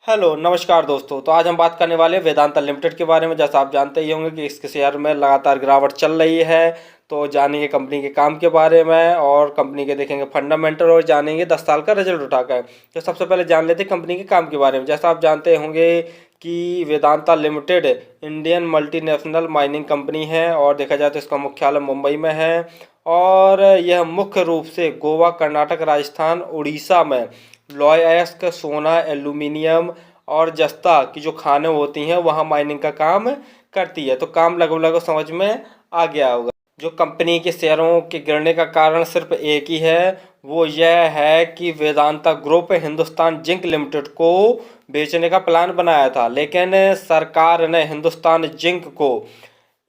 Hello नमस्कार दोस्तों। तो आज हम बात करने वाले हैं वेदांता लिमिटेड के बारे में। जैसा आप जानते ही होंगे कि इसके शेयर में लगातार गिरावट चल रही है। तो जानेंगे कंपनी के काम के बारे में और कंपनी के देखेंगे फंडामेंटल और जानेंगे 10 साल का रिजल्ट उठाकर। तो सबसे पहले जान लेते हैं कंपनी के काम के बारे में। जैसा आप जानते होंगे कि Vedanta limited Indian multinational mining company है और देखा जाए तो इसका मुख्यालय मुंबई में है। और यह मुख्य रूप से गोवा, कर्नाटक, राजस्थान, उड़ीसा में लॉय अयस्क, सोना, एल्यूमिनियम और जस्ता की जो खानें होती हैं वहाँ माइनिंग का काम करती है। तो काम लगभग लगभग समझ में आ गया होगा। जो कंपनी के शेयरों के गिरने का कारण सिर्फ एक ही है, वो यह है कि Vedanta group Hindustan zinc limited को बेचने का प्लान बनाया था, लेकिन सरकार ने हिंदुस्तान जिंक को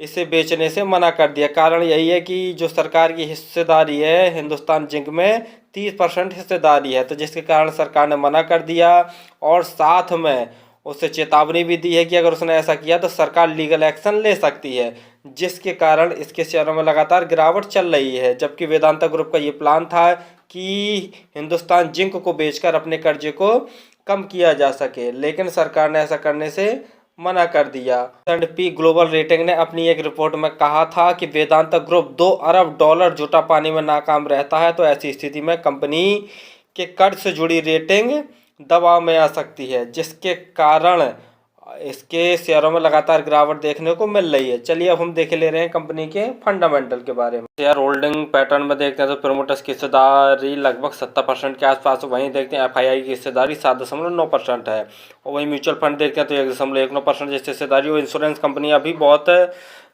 इसे बेचने से मना कर दिया। कारण यही है कि जो सरकार की हिस्सेदारी है हिंदुस्तान जिंक में 30% हिस्सेदारी है, तो जिसके कारण सरकार ने मना कर दिया। और साथ में उसे चेतावनी भी दी है कि अगर उसने ऐसा किया तो सरकार लीगल एक्शन ले सकती है, जिसके कारण इसके शेयरों में लगातार गिरावट चल रही है। जबकि वेदांता ग्रुप का ये प्लान था कि हिंदुस्तान जिंक को बेचकर अपने कर्जे को कम किया जा सके, लेकिन सरकार ने ऐसा करने से मना कर दिया। S&P ग्लोबल रेटिंग ने अपनी एक रिपोर्ट में कहा था कि वेदांता ग्रुप $2 अरब जुटा पाने में नाकाम रहता है। तो ऐसी स्थिति में कंपनी के कर्ज से जुड़ी रेटिंग दबाव में आ सकती है, जिसके कारण इसके शेयरों में लगातार गिरावट देखने को मिल रही है। चलिए अब हम देख ले रहे हैं कंपनी के फंडामेंटल के बारे में। शेयर होल्डिंग पैटर्न में देखते हैं तो प्रमोटर्स की हिस्सेदारी लगभग 70% के आसपास। वहीं देखते हैं FII की हिस्सेदारी 7.9% है। और वहीं म्यूचुअल फंड देखते हैं तो 1.19% जैसी हिस्सेदारी। और इंश्योरेंस कंपनियां भी बहुत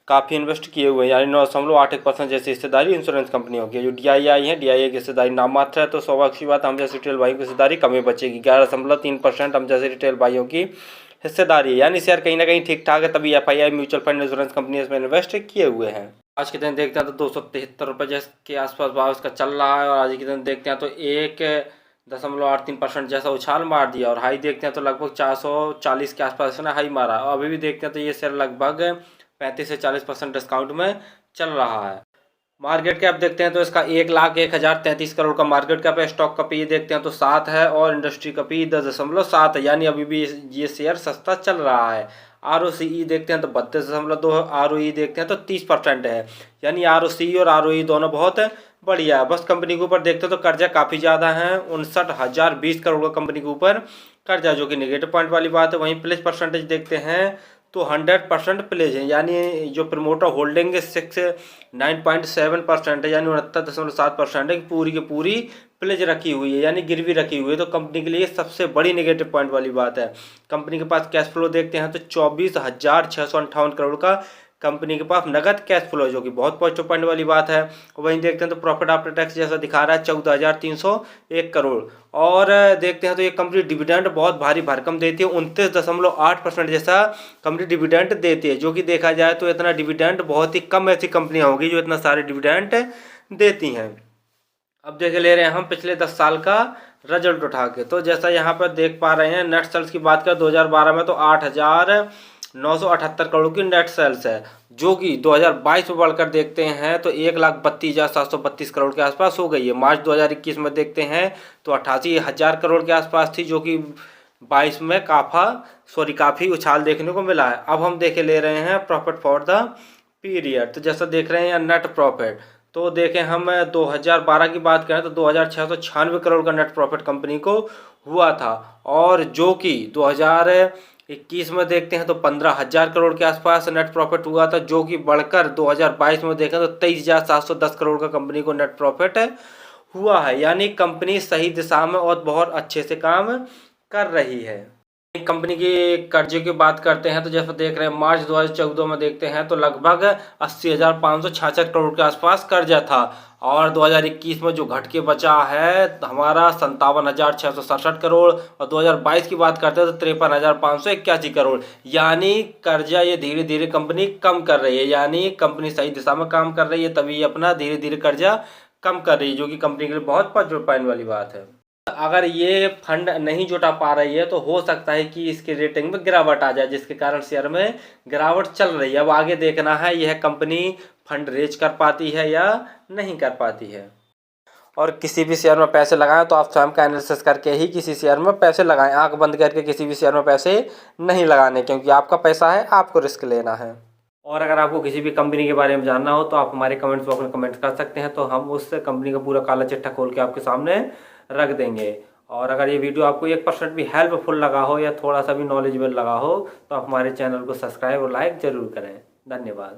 काफ़ी इन्वेस्ट किए हुए हैं, यानी 9.81% जैसी हिस्सेदारी इंश्योरेंस कंपनी होगी। जो DII है, DII की हिस्सेदारी नाम मात्र है, तो स्वाभाविक सी बात हम जैसे रिटेल भाइयों की हिस्सेदारी कमी बचेगी। 11.3% हम जैसे रिटेल भाइयों की हिस्सेदारी है, यानी शेयर कहीं ना कहीं ठीक ठाक है, तभी FII mutual fund insurance company इसमें इन्वेस्ट किए हुए हैं। आज के दिन देखते हैं तो 273 रुपये के आसपास भाव इसका चल रहा है। और आज के दिन देखते हैं तो 1.83% जैसा उछाल मार दिया। और हाई देखते हैं तो लगभग 440 के आसपास इसने हाई मारा। और अभी भी देखते हैं तो ये शेयर लगभग 35 से 40% डिस्काउंट में चल रहा है। मार्केट कैप देखते हैं तो इसका 1,01,033 करोड़ का मार्केट कैप है। स्टॉक का पी देखते हैं तो 7 है और इंडस्ट्री का पी 10.7 है, यानी अभी भी ये शेयर सस्ता चल रहा है। ROCE देखते हैं तो 32.2 है। ROE देखते हैं तो 30% है, यानी ROCE और ROE दोनों बहुत बढ़िया है। बस कंपनी के ऊपर देखते हैं तो कर्जा काफ़ी ज़्यादा है, 59,020 करोड़ का कंपनी के ऊपर कर्जा, जो कि निगेटिव पॉइंट वाली बात है। वहीं प्लेस परसेंटेज देखते हैं तो 100% प्लेज है, यानी जो प्रमोटर होल्डिंग 9.7% है, यानी 69.7% है, पूरी की पूरी प्लेज रखी हुई है, यानी गिरवी रखी हुई है। तो कंपनी के लिए सबसे बड़ी नेगेटिव पॉइंट वाली बात है। कंपनी के पास कैश फ्लो देखते हैं तो 24,658 करोड़ का कंपनी के पास नगद कैश फ्लो है, जो कि बहुत पॉजिटिव पॉइंट वाली बात है। वहीं देखते हैं तो प्रॉफिट आफ्टर टैक्स जैसा दिखा रहा है 14,301 करोड़। और देखते हैं तो ये कंपनी डिविडेंड बहुत भारी भरकम देती है, 29.8% जैसा कंपनी डिविडेंड देती है, जो कि देखा जाए तो इतना डिविडेंड बहुत ही कम ऐसी कंपनियां होगी जो इतना सारे डिविडेंड देती हैं। अब देख ले रहे हैं हम पिछले 10 साल का रिजल्ट उठा के। तो जैसा यहाँ पर देख पा रहे हैं, नेट सेल्स की बात करें 2012 में तो 8,978 करोड़ की नेट सेल्स है, जो कि 2022 में बढ़कर देखते हैं तो 1,32,732 करोड़ के आसपास हो गई है। मार्च 2021 में देखते हैं तो 88,000 करोड़ के आसपास थी, जो कि 22 में काफ़ी उछाल देखने को मिला है। अब हम देखे ले रहे हैं प्रॉफिट फॉर द पीरियड। तो जैसा देख रहे हैं नेट प्रॉफिट, तो देखें हम 2012 की बात करें तो 2,696 करोड़ का नेट प्रॉफिट कंपनी को हुआ था। और जो कि 2021 में देखते हैं तो 15,000 करोड़ के आसपास नेट प्रॉफिट हुआ था, जो कि बढ़कर 2022 में देखें तो 23,710 करोड़ का कंपनी को नेट प्रॉफिट हुआ है। यानी कंपनी सही दिशा में और बहुत अच्छे से काम कर रही है। कंपनी की कर्जे की बात करते हैं तो जैसा देख रहे हैं मार्च 2014 में देखते हैं तो लगभग 80,566 करोड़ के आसपास कर्जा था। और 2021 में जो घट के बचा है हमारा 57,667 करोड़। और 2022 की बात करते हैं तो 53,581 करोड़। यानी कर्जा ये धीरे धीरे कंपनी कम कर रही है, यानी कंपनी सही दिशा में काम कर रही है, तभी अपना धीरे धीरे कर्जा कम कर रही है, जो कि कंपनी के लिए बहुत पॉजिटिव पॉइंट वाली बात है। अगर ये फंड नहीं जुटा पा रही है तो हो सकता है कि इसके रेटिंग में गिरावट आ जाए, जिसके कारण शेयर में गिरावट चल रही है। अब आगे देखना है यह कंपनी फंड रेज कर पाती है या नहीं कर पाती है। और किसी भी शेयर में पैसे लगाएं तो आप स्वयं का एनालिसिस करके ही किसी शेयर में पैसे लगाएं। आंख बंद करके किसी भी शेयर में पैसे नहीं लगाने, क्योंकि आपका पैसा है, आपको रिस्क लेना है। और अगर आपको किसी भी कंपनी के बारे में जानना हो तो आप हमारे कमेंट्स बॉक्स में कमेंट कर सकते हैं, तो हम उस कंपनी का पूरा काला चिट्ठा खोल के आपके सामने रख देंगे। और अगर ये वीडियो आपको 1% भी हेल्पफुल लगा हो या थोड़ा सा भी नॉलेजेबल लगा हो तो आप हमारे चैनल को सब्सक्राइब और लाइक ज़रूर करें। धन्यवाद।